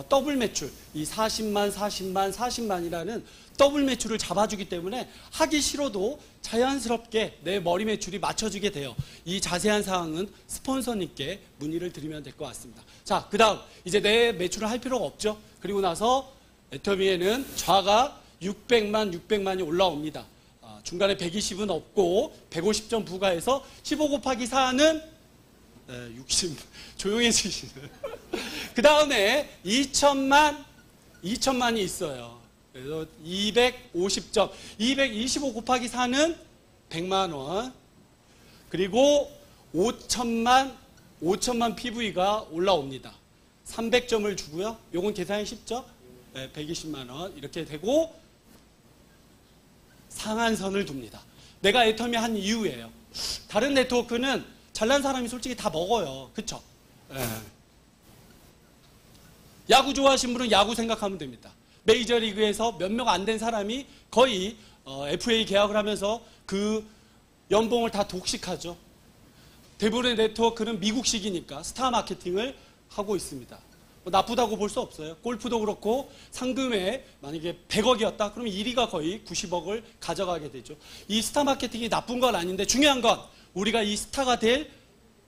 더블 매출, 이 40만, 40만, 40만이라는 더블 매출을 잡아주기 때문에 하기 싫어도 자연스럽게 내 머리 매출이 맞춰지게 돼요. 이 자세한 사항은 스폰서님께 문의를 드리면 될 것 같습니다. 자, 그 다음 이제 내 매출을 할 필요가 없죠. 그리고 나서 애터미에는 좌가 600만이 올라옵니다. 중간에 120은 없고 150점 부과해서 15 곱하기 4는 60. 조용해지시는. 그 다음에 2천만이 있어요. 그래서 250점. 225 곱하기 4는 100만 원. 그리고 5천만 PV가 올라옵니다. 300점을 주고요. 요건 계산이 쉽죠? 120만 원. 이렇게 되고 상한선을 둡니다. 내가 애터미 한 이유예요. 다른 네트워크는 잘난 사람이 솔직히 다 먹어요. 그쵸? 야구 좋아하시는 분은 야구 생각하면 됩니다. 메이저리그에서 몇 명 안 된 사람이 거의 FA 계약을 하면서 그 연봉을 다 독식하죠. 대부분의 네트워크는 미국식이니까 스타 마케팅을 하고 있습니다. 뭐 나쁘다고 볼 수 없어요. 골프도 그렇고 상금에 만약에 100억이었다 그러면 1위가 거의 90억을 가져가게 되죠. 이 스타 마케팅이 나쁜 건 아닌데 중요한 건 우리가 이 스타가 될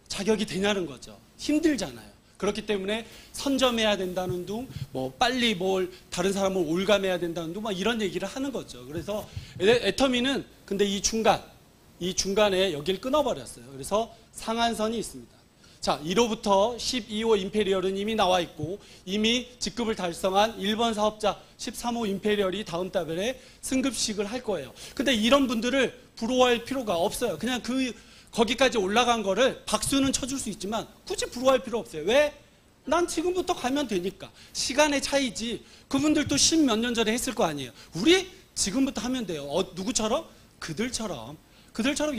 자격이 되냐는 거죠. 힘들잖아요. 그렇기 때문에 선점해야 된다는 둥, 뭐 빨리 뭘 다른 사람을 올감해야 된다는 둥, 막 이런 얘기를 하는 거죠. 그래서 애터미는 근데 이 중간에 여기를 끊어버렸어요. 그래서 상한선이 있습니다. 자, 1호부터 12호 임페리얼은 이미 나와 있고 이미 직급을 달성한 1번 사업자 13호 임페리얼이 다음 달에 승급식을 할 거예요. 근데 이런 분들을 부러워할 필요가 없어요. 그냥 거기까지 올라간 거를 박수는 쳐줄 수 있지만 굳이 부러워할 필요 없어요. 왜? 난 지금부터 가면 되니까. 시간의 차이지. 그분들도 10몇 년 전에 했을 거 아니에요. 우리 지금부터 하면 돼요. 누구처럼? 그들처럼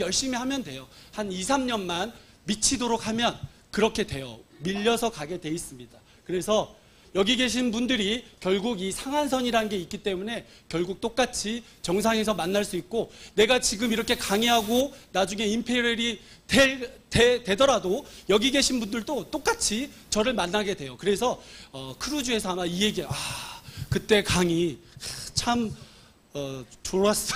열심히 하면 돼요. 한 2, 3년만 미치도록 하면 그렇게 돼요. 밀려서 가게 돼 있습니다. 그래서 여기 계신 분들이 결국 이 상한선이라는 게 있기 때문에 결국 똑같이 정상에서 만날 수 있고 내가 지금 이렇게 강의하고 나중에 임페리얼이 되더라도 여기 계신 분들도 똑같이 저를 만나게 돼요. 그래서 크루즈에서 아마 이 얘기 그때 강의 참 졸았어.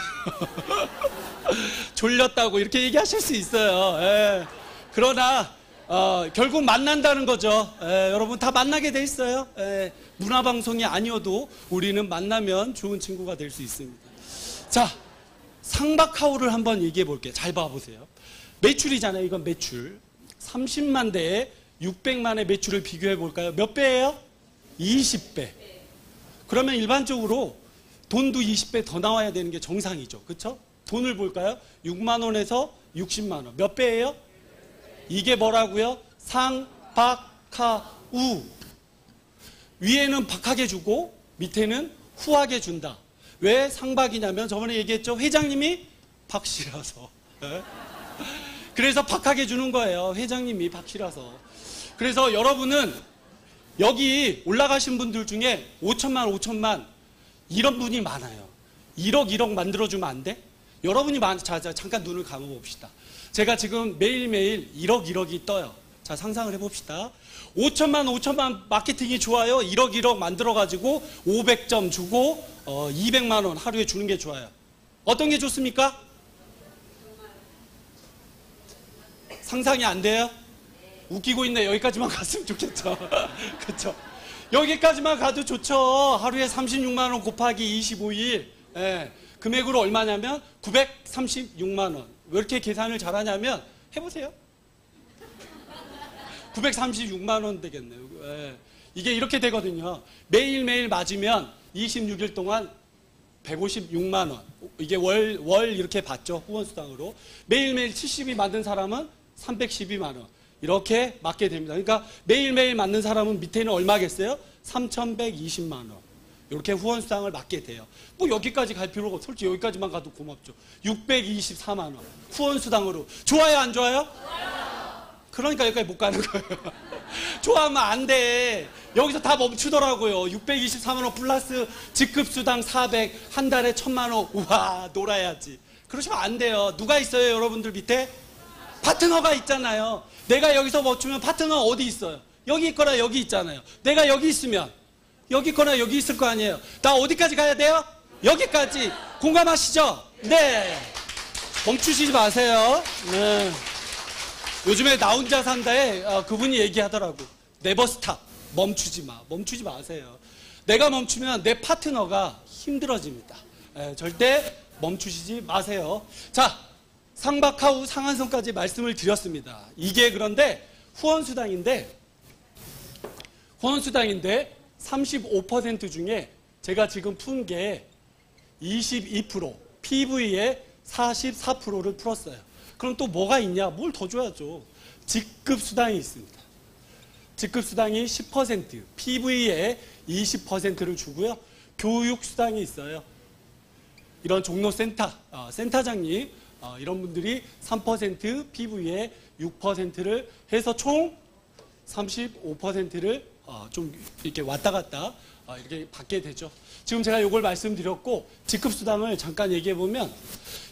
졸렸다고 이렇게 얘기하실 수 있어요. 예. 그러나 결국 만난다는 거죠. 여러분 다 만나게 돼 있어요. 문화방송이 아니어도 우리는 만나면 좋은 친구가 될 수 있습니다. 자, 상박하우를 한번 얘기해 볼게요. 잘 봐보세요. 매출이잖아요. 이건 매출. 30만 대에 600만의 매출을 비교해 볼까요? 몇 배예요? 20배. 그러면 일반적으로 돈도 20배 더 나와야 되는 게 정상이죠. 그렇죠? 돈을 볼까요? 6만 원에서 60만 원. 몇 배예요? 이게 뭐라고요? 상박하우. 위에는 박하게 주고 밑에는 후하게 준다. 왜 상박이냐면 저번에 얘기했죠. 회장님이 박씨라서. 그래서 박하게 주는 거예요. 회장님이 박씨라서. 그래서 여러분은 여기 올라가신 분들 중에 5천만 이런 분이 많아요. 1억 만들어주면 안 돼? 여러분이 잠깐 눈을 감아봅시다. 제가 지금 매일매일 1억이 떠요. 자, 상상을 해봅시다. 5천만 마케팅이 좋아요. 1억 만들어가지고 500점 주고 200만 원 하루에 주는 게 좋아요. 어떤 게 좋습니까? 상상이 안 돼요? 웃기고 있네. 여기까지만 갔으면 좋겠죠. 그렇죠? 여기까지만 가도 좋죠. 하루에 36만 원 곱하기 25일. 예. 금액으로 얼마냐면 936만 원. 왜 이렇게 계산을 잘하냐면 해보세요. 936만 원 되겠네요. 예. 이게 이렇게 되거든요. 매일매일 맞으면 26일 동안 156만 원. 이게 월 이렇게 받죠. 후원수당으로. 매일매일 70이 맞는 사람은 312만 원. 이렇게 맞게 됩니다. 그러니까 매일매일 맞는 사람은 밑에는 얼마겠어요? 3,120만 원. 이렇게 후원수당을 맞게 돼요. 뭐 여기까지 갈 필요가 없어. 솔직히 여기까지만 가도 고맙죠. 624만 원. 후원수당으로. 좋아요, 안 좋아요? 좋아요. 그러니까 여기까지 못 가는 거예요. 좋아하면 안 돼. 여기서 다 멈추더라고요. 624만 원 플러스 직급수당 400, 한 달에 1000만 원. 우와, 놀아야지. 그러시면 안 돼요. 누가 있어요, 여러분들 밑에? 파트너가 있잖아요. 내가 여기서 멈추면 파트너 어디 있어요? 여기 있거나 여기 있잖아요. 내가 여기 있으면 여기 있거나 여기 있을 거 아니에요. 나 어디까지 가야 돼요? 여기까지. 공감하시죠? 네. 멈추시지 마세요. 네. 요즘에 나 혼자 산다에 그분이 얘기하더라고. 네버 스탑. 멈추지 마. 멈추지 마세요. 내가 멈추면 내 파트너가 힘들어집니다. 절대 멈추시지 마세요. 자, 상박하우 상한선까지 말씀을 드렸습니다. 이게 그런데 후원수당인데 35% 중에 제가 지금 푼 게 22%, PV에 44%를 풀었어요. 그럼 또 뭐가 있냐? 뭘 더 줘야죠. 직급수당이 있습니다. 직급수당이 10%, PV에 20%를 주고요. 교육수당이 있어요. 이런 종로센터, 센터장님, 이런 분들이 3%, PV에 6%를 해서 총 35%를 좀 이렇게 왔다 갔다 이렇게 받게 되죠. 지금 제가 이걸 말씀드렸고, 직급수당을 잠깐 얘기해 보면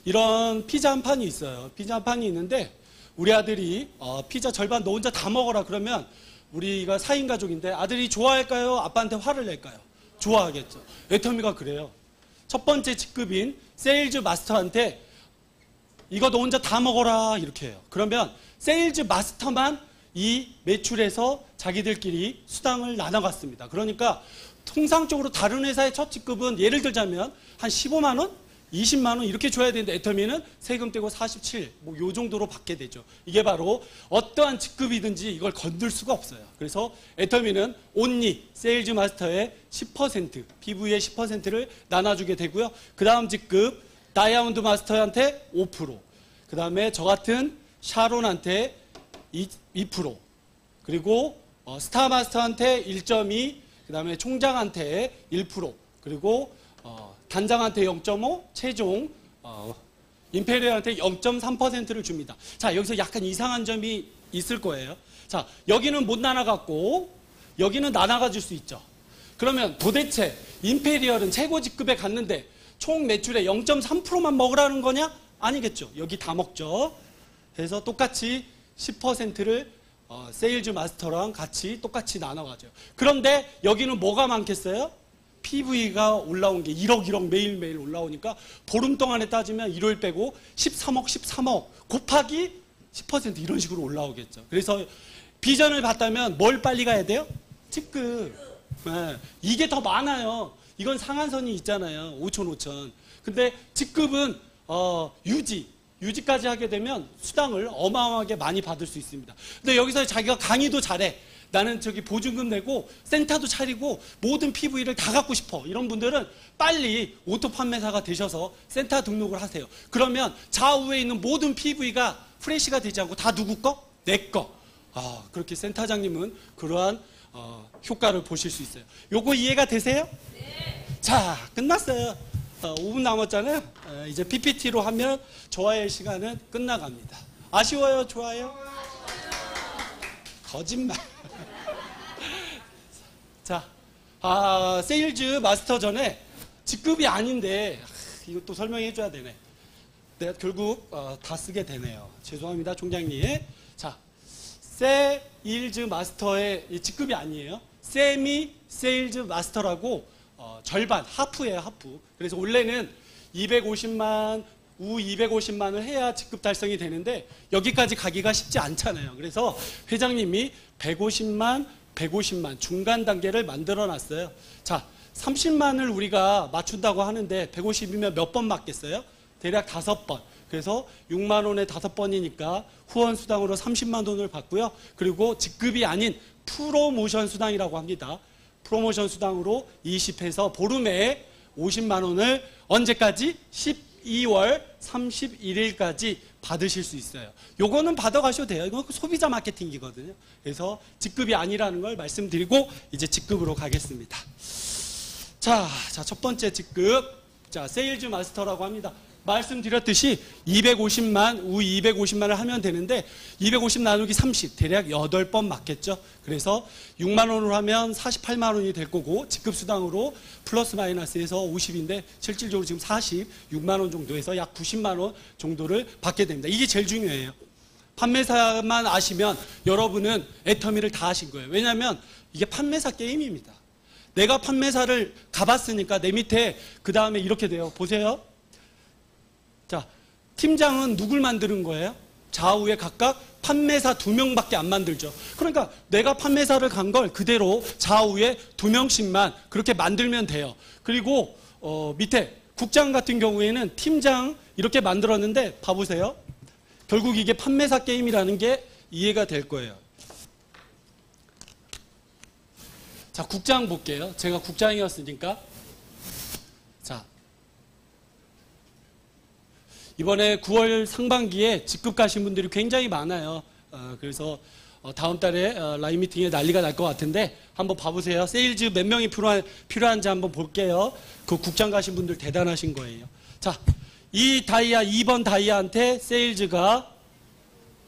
이런 피자 한 판이 있어요. 피자 한 판이 있는데 우리 아들이 피자 절반 너 혼자 다 먹어라 그러면 우리가 4인 가족인데 아들이 좋아할까요? 아빠한테 화를 낼까요? 좋아하겠죠. 애터미가 그래요. 첫 번째 직급인 세일즈 마스터한테 이거 너 혼자 다 먹어라 이렇게 해요. 그러면 세일즈 마스터만 이 매출에서 자기들끼리 수당을 나눠갔습니다. 그러니까 통상적으로 다른 회사의 첫 직급은 예를 들자면 한 15만 원? 20만 원 이렇게 줘야 되는데 애터미는 세금 떼고 47, 뭐 요 정도로 받게 되죠. 이게 바로 어떠한 직급이든지 이걸 건들 수가 없어요. 그래서 애터미는 온리 세일즈 마스터의 10%, PV의 10%를 나눠주게 되고요. 그 다음 직급 다이아몬드 마스터한테 5%, 그 다음에 저 같은 샤론한테 2%, 그리고 스타 마스터한테 1.2, 그 다음에 총장한테 1%, 그리고 단장한테 0.5, 최종 임페리얼한테 0.3%를 줍니다. 자, 여기서 약간 이상한 점이 있을 거예요. 자, 여기는 못 나눠갖고 여기는 나눠가줄 수 있죠. 그러면 도대체 임페리얼은 최고 직급에 갔는데 총 매출의 0.3%만 먹으라는 거냐? 아니겠죠. 여기 다 먹죠. 그래서 똑같이 10%를 세일즈 마스터랑 같이 똑같이 나눠가죠. 그런데 여기는 뭐가 많겠어요? PV가 올라온 게 1억 매일매일 올라오니까 보름 동안에 따지면 일요일 빼고 13억 곱하기 10% 이런 식으로 올라오겠죠. 그래서 비전을 봤다면 뭘 빨리 가야 돼요? 직급. 네. 이게 더 많아요. 이건 상한선이 있잖아요. 5천. 근데 직급은 유지까지 하게 되면 수당을 어마어마하게 많이 받을 수 있습니다. 근데 여기서 자기가 강의도 잘해. 나는 저기 보증금 내고 센터도 차리고 모든 PV를 다 갖고 싶어. 이런 분들은 빨리 오토 판매사가 되셔서 센터 등록을 하세요. 그러면 좌우에 있는 모든 PV가 프레시가 되지 않고 다 누구 거? 내 거. 그렇게 센터장님은 그러한 효과를 보실 수 있어요. 요거 이해가 되세요? 네. 자, 끝났어요. 5분 남았잖아요. 이제 PPT로 하면 저와의 시간은 끝나갑니다. 아쉬워요? 좋아요? 거짓말. 자, 세일즈 마스터 전에 직급이 아닌데 이것도 설명해 줘야 되네. 내가 결국 다 쓰게 되네요. 죄송합니다, 총장님. 자, 세일즈 마스터의 직급이 아니에요. 세미 세일즈 마스터라고 절반, 하프예요, 하프. 그래서 원래는 250만, 250만을 해야 직급 달성이 되는데 여기까지 가기가 쉽지 않잖아요. 그래서 회장님이 150만 중간 단계를 만들어 놨어요. 자, 30만을 우리가 맞춘다고 하는데 150이면 몇 번 맞겠어요? 대략 5번. 그래서 6만 원에 5번이니까 후원 수당으로 30만 원을 받고요. 그리고 직급이 아닌 프로모션 수당이라고 합니다. 프로모션 수당으로 20해서 보름에 50만 원을 언제까지? 12월 31일까지 받으실 수 있어요. 요거는 받아가셔도 돼요. 이건 소비자 마케팅이거든요. 그래서 직급이 아니라는 걸 말씀드리고 이제 직급으로 가겠습니다. 자, 첫 번째 직급. 자, 세일즈 마스터라고 합니다. 말씀드렸듯이 250만, 우 250만을 하면 되는데 250 나누기 30, 대략 8번 맞겠죠. 그래서 6만 원으로 하면 48만 원이 될 거고 직급수당으로 플러스 마이너스해서 50인데 실질적으로 지금 46만 원 정도에서 약 90만 원 정도를 받게 됩니다. 이게 제일 중요해요. 판매사만 아시면 여러분은 애터미를 다 하신 거예요. 왜냐하면 이게 판매사 게임입니다. 내가 판매사를 가봤으니까 내 밑에 그 다음에 이렇게 돼요. 보세요. 자, 팀장은 누굴 만드는 거예요? 좌우에 각각 판매사 2명밖에 안 만들죠. 그러니까 내가 판매사를 간 걸 그대로 좌우에 2명씩만 그렇게 만들면 돼요. 그리고 밑에 국장 같은 경우에는 팀장 이렇게 만들었는데 봐보세요. 결국 이게 판매사 게임이라는 게 이해가 될 거예요. 자, 국장 볼게요. 제가 국장이었으니까. 자, 이번에 9월 상반기에 직급 가신 분들이 굉장히 많아요. 그래서 다음 달에 라인 미팅에 난리가 날 것 같은데 한번 봐보세요. 세일즈 몇 명이 필요한지 한번 볼게요. 그 국장 가신 분들 대단하신 거예요. 자, 이 다이아 2번 다이아한테 세일즈가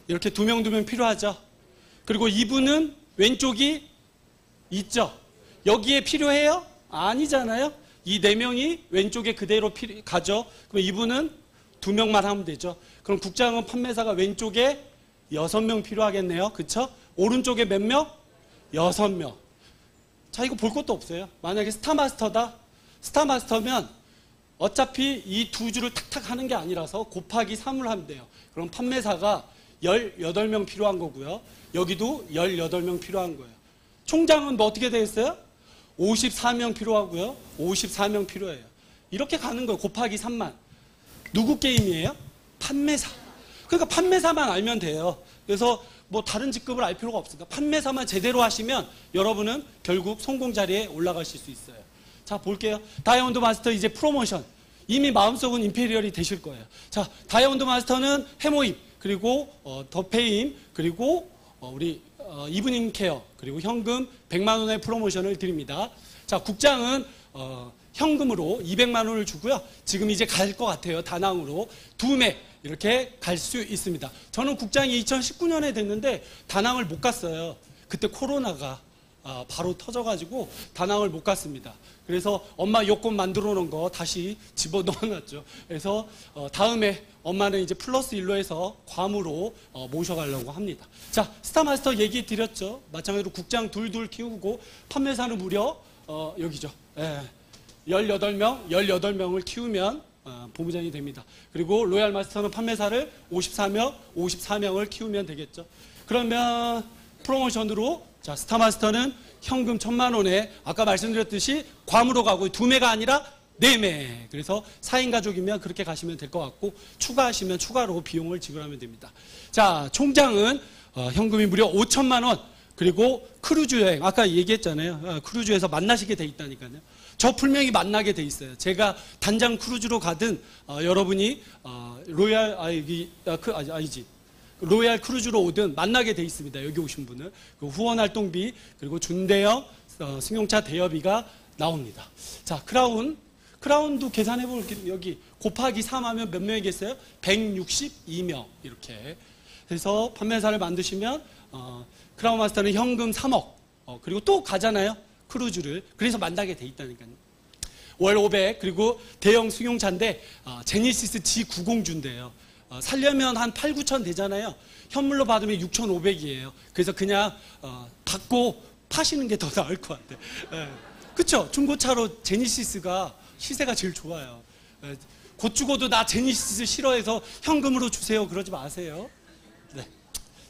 이렇게 2명 필요하죠. 그리고 이분은 왼쪽이 있죠. 여기에 필요해요? 아니잖아요. 이 4명이 왼쪽에 그대로 가죠. 그럼 이분은 2명만 하면 되죠. 그럼 국장은 판매사가 왼쪽에 6명 필요하겠네요. 그쵸? 오른쪽에 몇 명? 6명. 자, 이거 볼 것도 없어요. 만약에 스타마스터다. 스타마스터면 어차피 이 두 줄을 탁탁 하는 게 아니라서 곱하기 3을 하면 돼요. 그럼 판매사가 18명 필요한 거고요. 여기도 18명 필요한 거예요. 총장은 뭐 어떻게 되겠어요? 54명 필요하고요. 54명 필요해요. 이렇게 가는 거예요. 곱하기 3만. 누구 게임이에요? 판매사. 그러니까 판매사만 알면 돼요. 그래서 뭐 다른 직급을 알 필요가 없으니까 판매사만 제대로 하시면 여러분은 결국 성공 자리에 올라가실 수 있어요. 자, 볼게요. 다이아몬드 마스터 이제 프로모션. 이미 마음속은 임페리얼이 되실 거예요. 자, 다이아몬드 마스터는 해모임, 그리고 더 페임, 그리고 우리 이브닝 케어, 그리고 현금 100만 원의 프로모션을 드립니다. 자, 국장은 현금으로 200만 원을 주고요. 지금 이제 갈 것 같아요. 다낭으로 2매 이렇게 갈 수 있습니다. 저는 국장이 2019년에 됐는데 다낭을 못 갔어요. 그때 코로나가 바로 터져가지고 다낭을 못 갔습니다. 그래서 엄마 여권 만들어 놓은 거 다시 집어 넣어놨죠. 그래서 다음에 엄마는 이제 플러스 1로 해서 괌으로 모셔가려고 합니다. 자, 스타마스터 얘기 드렸죠. 마찬가지로 국장 둘 키우고 판매사는 무려 여기죠. 18명을 키우면 본부장이 됩니다. 그리고 로얄 마스터는 판매사를 54명을 키우면 되겠죠. 그러면 프로모션으로 자, 스타마스터는 현금 1,000만 원에 아까 말씀드렸듯이 괌으로 가고 2매가 아니라 4매. 그래서 4인 가족이면 그렇게 가시면 될 것 같고 추가하시면 추가로 비용을 지불하면 됩니다. 자, 총장은 현금이 무려 5,000만 원. 그리고 크루즈 여행 아까 얘기했잖아요. 크루즈에서 만나시게 돼 있다니까요. 저 분명히 만나게 돼 있어요. 제가 단장 크루즈로 가든 여러분이 로얄 크루즈로 오든 만나게 돼 있습니다. 여기 오신 분은 그 후원 활동비 그리고 준대형 승용차 대여비가 나옵니다. 자, 크라운도 계산해 볼게요. 여기 곱하기 3하면 몇 명이겠어요? 162명 이렇게 해서 판매사를 만드시면 크라운 마스터는 현금 3억 그리고 또 가잖아요. 크루즈를. 그래서 만나게 돼 있다니까요. 월 500 그리고 대형 승용차인데 제니시스 G90 준대요. 살려면 한 8, 9천 되잖아요. 현물로 받으면 6,500이에요. 그래서 그냥 받고 파시는 게 더 나을 것 같아요. 그쵸? 중고차로 제니시스가 시세가 제일 좋아요. 곧 죽어도 나 제니시스 싫어해서 현금으로 주세요. 그러지 마세요. 네.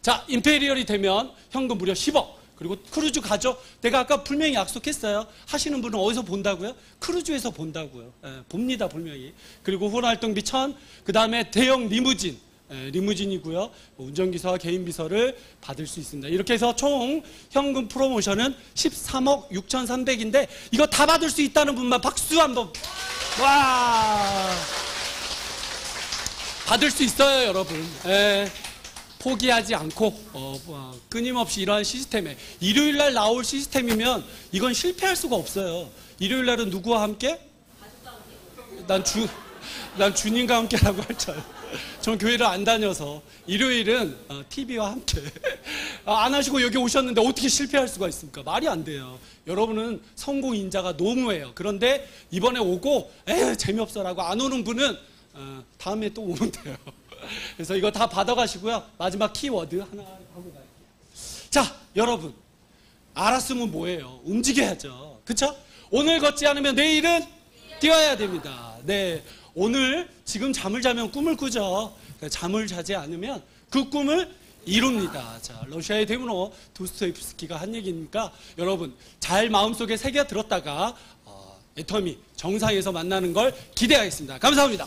자, 임페리얼이 되면 현금 무려 10억. 그리고 크루즈 가죠. 내가 아까 분명히 약속했어요. 하시는 분은 어디서 본다고요? 크루즈에서 본다고요. 봅니다, 분명히. 그리고 후원 활동비 1,000, 그 다음에 대형 리무진, 리무진이고요. 운전기사와 개인비서를 받을 수 있습니다. 이렇게 해서 총 현금 프로모션은 13억 6,300인데 이거 다 받을 수 있다는 분만 박수 한번. 와, 받을 수 있어요, 여러분. 포기하지 않고 끊임없이 이러한 시스템에 일요일날 나올 시스템이면 이건 실패할 수가 없어요. 일요일날은 누구와 함께? 난 주님과 함께라고 할 줄. 전 교회를 안 다녀서 일요일은 TV와 함께 안 하시고 여기 오셨는데 어떻게 실패할 수가 있습니까? 말이 안 돼요. 여러분은 성공 인자가 너무해요. 그런데 이번에 오고 에휴 재미없어라고 안 오는 분은 다음에 또 오면 돼요. 그래서 이거 다 받아가시고요. 마지막 키워드 하나 하고 가요. 자, 여러분 알았으면 뭐예요? 움직여야죠. 그쵸? 오늘 걷지 않으면 내일은 뛰어야 됩니다. 네, 오늘 지금 잠을 자면 꿈을 꾸죠. 잠을 자지 않으면 그 꿈을 이룹니다. 자, 러시아의 대문호 도스토옙스키가 한 얘기니까 여러분 잘 마음속에 새겨 들었다가 애터미 정상에서 만나는 걸 기대하겠습니다. 감사합니다.